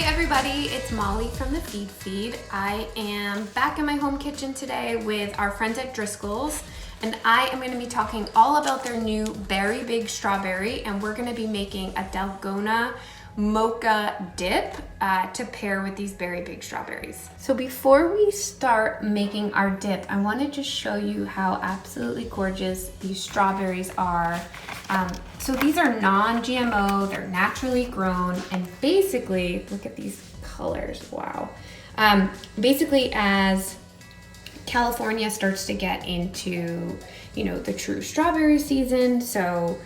everybody, it's Molly from the Feed. I am back in my home kitchen today with our friends at Driscolls, and I am going to be talking all about their new Berry Big Strawberry, and we're going to be making a Dalgona mocha dip to pair with these Berry Big Strawberries. So before we start making our dip, I want to just show you how absolutely gorgeous these strawberries are. So these are non-GMO, they're naturally grown, and basically, look at these colors, wow. Basically, as California starts to get into, the true strawberry season, so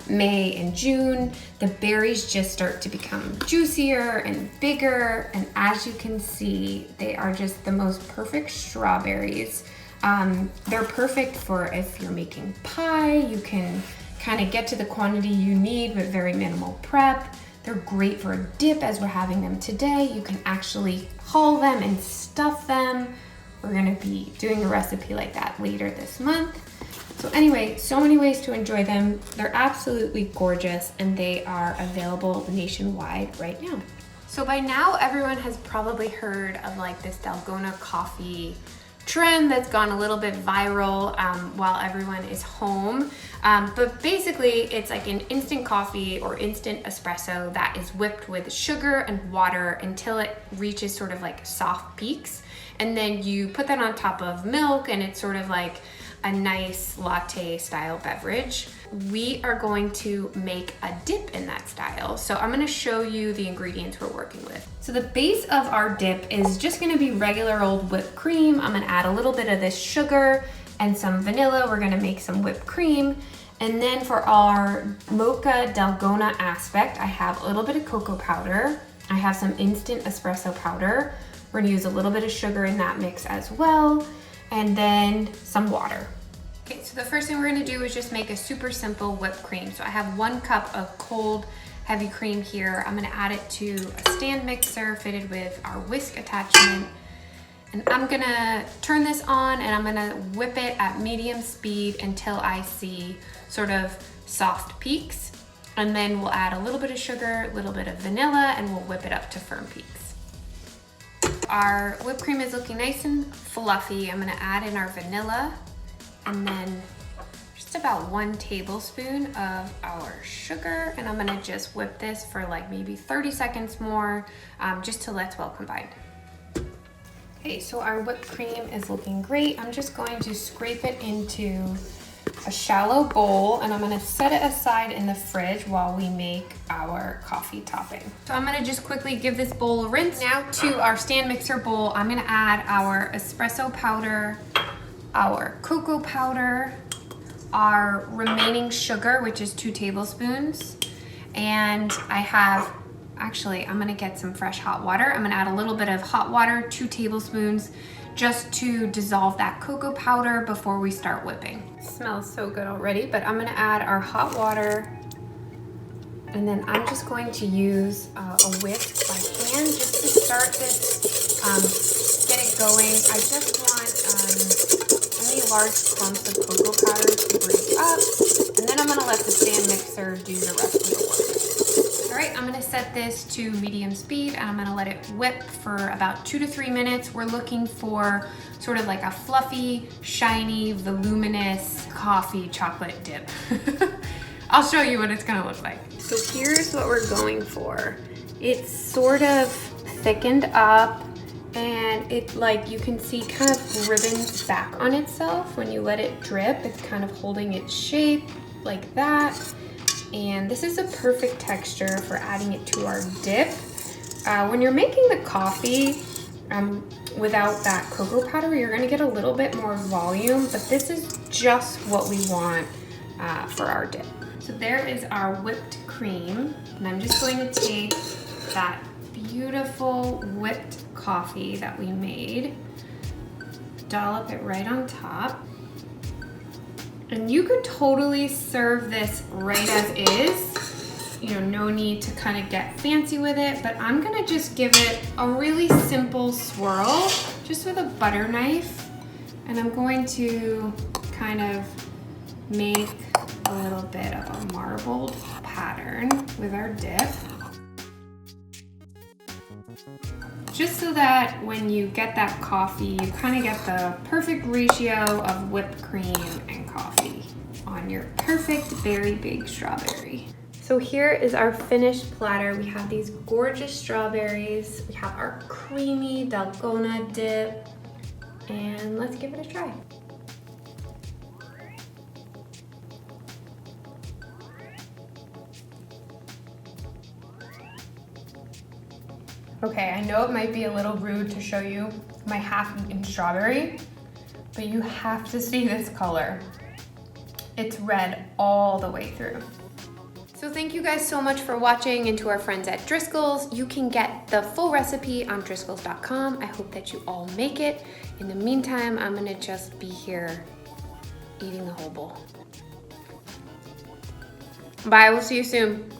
May and June, the berries just start to become juicier and bigger, and as you can see, they are just the most perfect strawberries. They're perfect for if you're making pie, you can kind of get to the quantity you need with very minimal prep. They're great for a dip as we're having them today. You can actually hull them and stuff them. We're gonna be doing a recipe like that later this month. So anyway, so many ways to enjoy them. They're absolutely gorgeous and they are available nationwide right now. So by now, everyone has probably heard of like this Dalgona coffee trend that's gone a little bit viral while everyone is home. But basically it's like an instant coffee or instant espresso that is whipped with sugar and water until it reaches sort of like soft peaks. And then you put that on top of milk and it's sort of like a nice latte style beverage. We are going to make a dip in that style. So I'm gonna show you the ingredients we're working with. So the base of our dip is just gonna be regular old whipped cream. I'm gonna add a little bit of this sugar and some vanilla. We're gonna make some whipped cream. And then for our mocha Dalgona aspect, I have a little bit of cocoa powder. I have some instant espresso powder. We're gonna use a little bit of sugar in that mix as well. And then some water. Okay, so the first thing we're gonna do is just make a super simple whipped cream. So I have 1 cup of cold, heavy cream here. I'm gonna add it to a stand mixer fitted with our whisk attachment. And I'm gonna turn this on and I'm gonna whip it at medium speed until I see sort of soft peaks. And then we'll add a little bit of sugar, a little bit of vanilla, and we'll whip it up to firm peaks. Our whipped cream is looking nice and fluffy. I'm gonna add in our vanilla and then just about 1 tablespoon of our sugar. And I'm gonna just whip this for like maybe 30 seconds more, just till it's well combined. Okay, so our whipped cream is looking great. I'm just going to scrape it into a shallow bowl and I'm gonna set it aside in the fridge while we make our coffee topping. So I'm gonna just quickly give this bowl a rinse. Now to our stand mixer bowl, I'm gonna add our espresso powder, our cocoa powder, our remaining sugar, which is 2 tablespoons. And I have, actually, I'm gonna get some fresh hot water. I'm gonna add a little bit of hot water, 2 tablespoons, just to dissolve that cocoa powder before we start whipping. It smells so good already, but I'm gonna add our hot water and then I'm just going to use a whisk by hand just to start this, get it going. I just want any large clumps of cocoa powder to break up, and then I'm gonna let the stand mixer do the rest of the work. All right, I'm gonna set this to medium speed and I'm gonna let it whip for about 2 to 3 minutes. We're looking for sort of like a fluffy, shiny, voluminous coffee chocolate dip. I'll show you what it's gonna look like. So here's what we're going for. It's sort of thickened up and it, like you can see, kind of ribbons back on itself when you let it drip. It's kind of holding its shape like that. And this is a perfect texture for adding it to our dip. When you're making the coffee without that cocoa powder, you're gonna get a little bit more volume, but this is just what we want for our dip. So there is our whipped cream, and I'm just going to take that beautiful whipped coffee that we made, dollop it right on top. And you could totally serve this right as is. No need to kind of get fancy with it, but I'm gonna just give it a really simple swirl, just with a butter knife. And I'm going to kind of make a little bit of a marbled pattern with our dip. just so that when you get that coffee, you kind of get the perfect ratio of whipped cream and coffee on your perfect berry big strawberry. So here is our finished platter. We have these gorgeous strawberries. We have our creamy Dalgona dip, and let's give it a try. Okay, I know it might be a little rude to show you my half-eaten strawberry, but you have to see this color. It's red all the way through. So thank you guys so much for watching, and to our friends at Driscolls, you can get the full recipe on driscolls.com. I hope that you all make it. In the meantime, I'm gonna just be here eating the whole bowl. Bye, we'll see you soon.